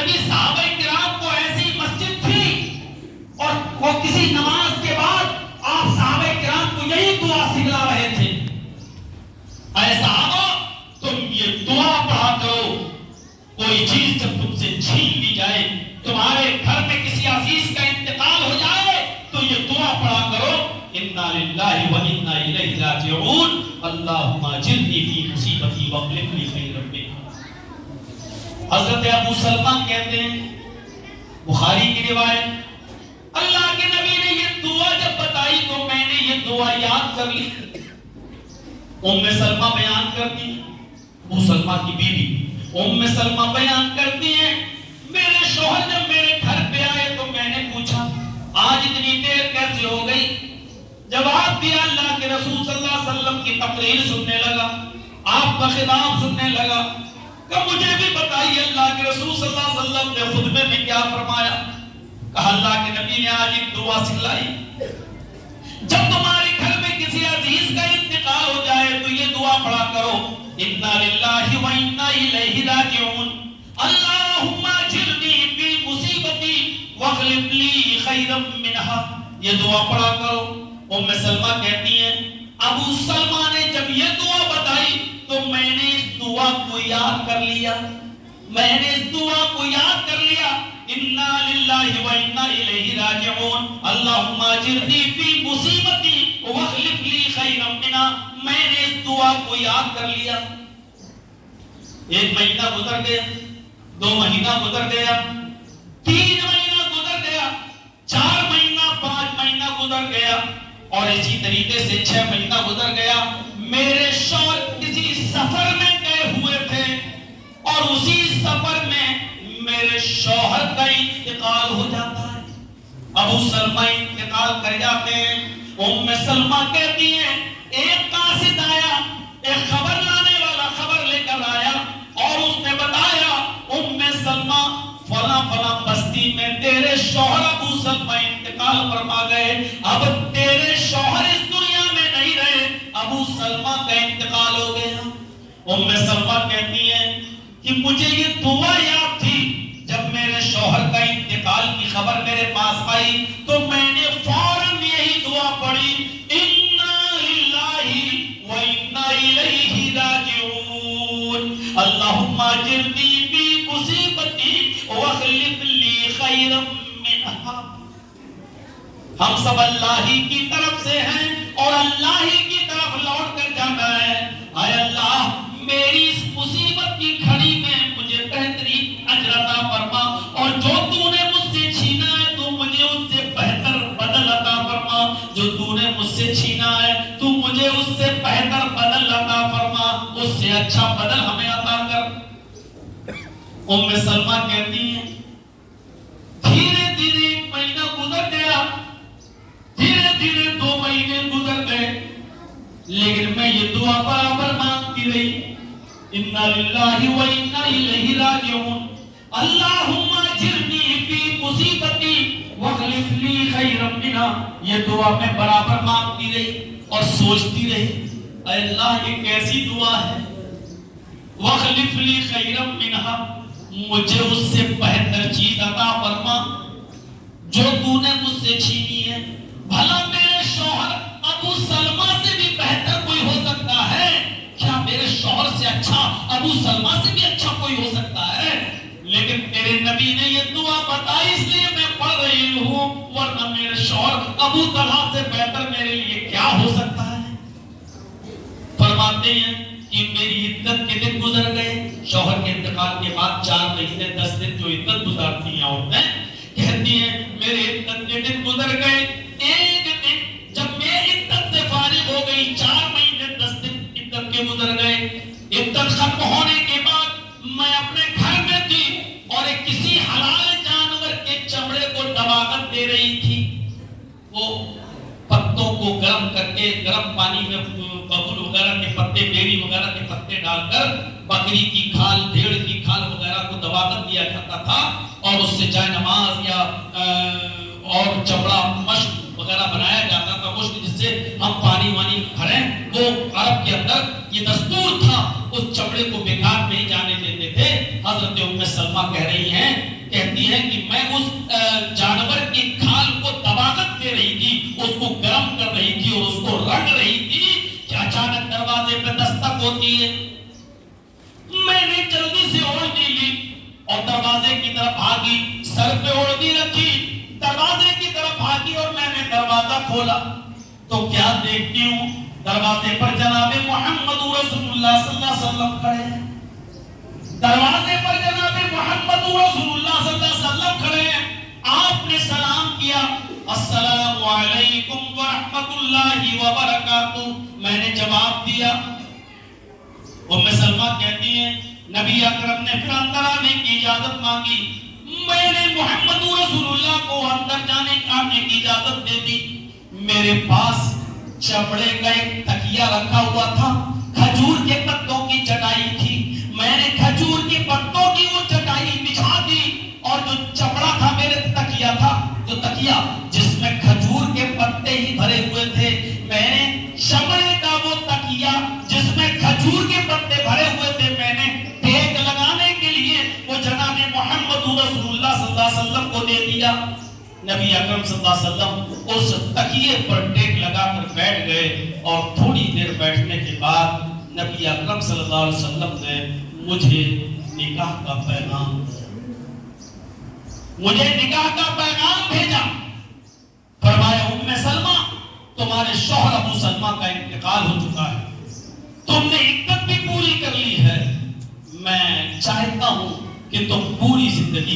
کبھی صحابہ کرام کو ایسی مسجد تھی اور وہ کسی نماز کے بعد آپ صحابہ کرام کو یہی دعا سکھلا رہے تھے، اے صحابہ تم یہ دعا پڑھا کرو، کوئی چیز جب تم سے چھین لی جائے، تمہارے گھر میں کسی عزیز کا انتقال ہو جائے تو یہ دعا پڑھا کرو، انا للہ و انا الیہ راجعون، اللہم اجرنی فی مصیبتی واخلف لی خیرا منہا۔ حضرت ابو سلمہ کہتے ہیں، بخاری کی روایت، اللہ کے نبی نے یہ دعا جب بتائی تو میں نے یہ دعا یاد کر لی۔ ام سلمہ بیان کرتی ہیں، ابو سلمہ کی بیوی ام سلمہ بیان کرتی ہیں، میرے شوہر جب میرے گھر پہ آئے تو میں نے پوچھا آج اتنی دیر کیسے ہو گئی؟ جواب دیا، اللہ کے رسول صلی اللہ علیہ وسلم کی تقریر سننے لگا، آپ کا خطاب سننے لگا، کہ مجھے بھی بتائیے اللہ کے رسول صلی اللہ علیہ وسلم نے خطبے میں کیا فرمایا؟ کہا اللہ کے نبی نے آج ایک دعا سکھلائی، جب تمہارے گھر میں کسی عزیز کا انتقال ہو جائے تو یہ دعا پڑھا کرو، انا للہ و انا الیہ راجعون، اللہم اجرنی فی مصیبتی واخلف لی خیرا منہا، یہ دعا پڑھا کرو۔ ام سلمہ کہتی ہیں، ابو سلمہ نے جب یہ دعا بتائی تو میں نے اس دعا کو یاد کر لیا، میں نے اس دعا کو یاد کر لیا، انا للہ و انا الیہ راجعون، اللہم اجرنی فی مصیبتی واخلف لی خیرا منہا، میں نے اس دعا کو یاد کر لیا۔ ایک مہینہ گزر گیا، 2 مہینہ گزر گیا، 3 مہینہ گزر گیا، 4 مہینہ 5 مہینہ گزر گیا، اور اسی طریقے سے 6 مہینہ گزر گیا۔ میرے شوہر کسی سفر میں گئے ہوئے تھے اور اسی سفر میں میرے شوہر کا انتقال ہو جاتا ہے، ابو سلمہ انتقال کر جاتے ہیں۔ ام سلمہ کہتی ہیں ایک قاصد آیا، ایک خبر لانے والا خبر لے کر آیا اور اس نے بتایا ام سلمہ فلاں فلاں بستی میں تیرے شوہر ابو سلمہ انتقال فرما گئے، اب تیرے شوہر اس دنیا میں نہیں رہے، ابو سلمہ کا انتقال ہو گیا۔ ام سلمہ کہتی ہیں کہ مجھے یہ دعا یاد تھی، جب میرے شوہر کا انتقال کی خبر میرے پاس آئی تو میں نے فوراً یہی دعا پڑھی، انا للہ و انا الیہ راجعون، اللہم اجرنی فی مصیبتی واخلف لی خیرا منہا۔ ہم سب اللہ ہی کی طرف سے ہیں اور اللہ ہی کی طرف لوٹ کر جانا ہے۔ اے اللہ میری اس مصیبت کی گھڑی میں مجھے بہترین اجر عطا فرما، اور جو تو نے مجھ سے چھینا ہے تو مجھے اس سے بہتر بدل عطا فرما، جو تو نے مجھ سے چھینا ہے تو مجھے اس سے بہتر بدل عطا فرما، اس سے اچھا بدل ہمیں عطا کر۔ ام سلمہ کہتی ہیں دھیرے دھیرے 1 مہینہ گزر گیا، دھیرے دھیرے 2 مہینے گزر گئے، لیکن میں یہ دعا برابر مانگتی رہی، انا للہ و انا الیہ راجعون، اللہم اجرنی فی مصیبتی واخلف لی خیرا منہا، یہ دعا میں برابر مانگتی رہی اور سوچتی رہی، اے اللہ یہ کیسی دعا ہے، واخلف لی خیرا منہا، مجھے اس سے بہتر چیز عطا فرما جو تو نے مجھ سے چھینی ہے۔ بھلا میرے شوہر ابو سلمہ سے بھی بہتر کوئی ہو سکتا ہے کیا؟ میرے شوہر سے اچھا ابو سلمہ سے بھی اچھا کوئی ہو سکتا ہے؟ لیکن تیرے نبی نے یہ دعا بتائی اس لیے میں پڑھ رہی ہوں، ورنہ میرے شوہر ابو طلحہ سے بہتر میرے لیے کیا ہو سکتا ہے؟ فرماتے ہیں کہ میری عدت کے دن گزر گئے، شوہر کے انتقال کے بعد 4 مہینے 10 دن جو عدت گزارتی ہیں عورتیں، کہتی ہیں میرے عدت کے دن گزر گئے، ایک دن جب میں عدت سے فارغ ہو گئی، 4 مہینے 10 دن عدت کے گزر گئے، عدت ختم ہونے کے بعد میں اپنے گھر میں تھی اور ایک کسی حلال جانور کے چمڑے کو دباغت دے رہی تھی، وہ پتوں کو گرم کر کے گرم پانی میں ببول وغیرہ کے پتے، بیری وغیرہ کے پتے ڈال کر بکری کی کھال، بھیڑ کی کھال وغیرہ کو دبا کر دیا جاتا تھا اور اس سے جائے نماز یا اور چمڑا مشق وغیرہ بنایا جاتا تھا، مشق جس سے ہم پانی وانی بھریں، وہ عرب کے اندر یہ دستور تھا، اس چمڑے کو بیکار نہیں جانے دیتے تھے۔ حضرت ام سلمہ کہہ رہی ہیں کہتی ہے کہ میں اس جانور کی کھال کو دباغت دے رہی تھی، اس کو گرم کر رہی تھی اور اس کو رگڑ رہی تھی کہ اچانک دروازے پہ دستک ہوتی ہے۔ میں نے جلدی سے اوڑھنی لی اور دروازے کی طرف بھاگی، سر پہ اوڑھنی رکھی، دروازے کی طرف بھاگی اور میں نے دروازہ کھولا تو کیا دیکھتی ہوں، دروازے پر جناب محمد رسول اللہ صلی اللہ علیہ وسلم کھڑے ہیں۔ دروازے پر جناب محمد رسول اللہ صلی اللہ علیہ وسلم کھڑے ہیں۔ آپ نے سلام کیا، السلام علیکم ورحمت اللہ وبرکاتہ، میں نے جواب دیا۔ ام سلمہ کہتی ہیں نبی اکرم نے پھر اندر آنے کی اجازت مانگی، میں نے محمد رسول اللہ کو اندر آنے کی اجازت دے دی۔ میرے پاس چمڑے کا ایک تکیہ رکھا ہوا تھا، کھجور کے پتوں کی چٹائی تھی، میں نے کھجور کے پتوں کی وہ چٹائی بچھا دی اور جو چمڑا تھا میرے تکیہ تھا، جو تکیہ جس میں کھجور کے پتے ہی بھرے ہوئے تھے، میں نے چمڑے کا وہ تکیہ جس میں کھجور کے پتے بھرے ہوئے تھے، میں نے ٹیک لگانے کے لیے وہ جناب محمد رسول اللہ صلی اللہ علیہ وسلم کو دے دیا۔ نبی اکرم صلی اللہ علیہ وسلم اس تکیے پر ٹیک لگا کر بیٹھ گئے اور تھوڑی دیر بیٹھنے کے بعد نبی اکرم صلی اللہ علیہ وسلم نے مجھے نکاح کا پیغام بھیجا۔ فرمایا ام سلمہ تمہارے شوہر ابو سلمہ کا انتقال ہو چکا ہے، تم نے عدت بھی پوری کر لی ہے، میں چاہتا ہوں کہ تم پوری زندگی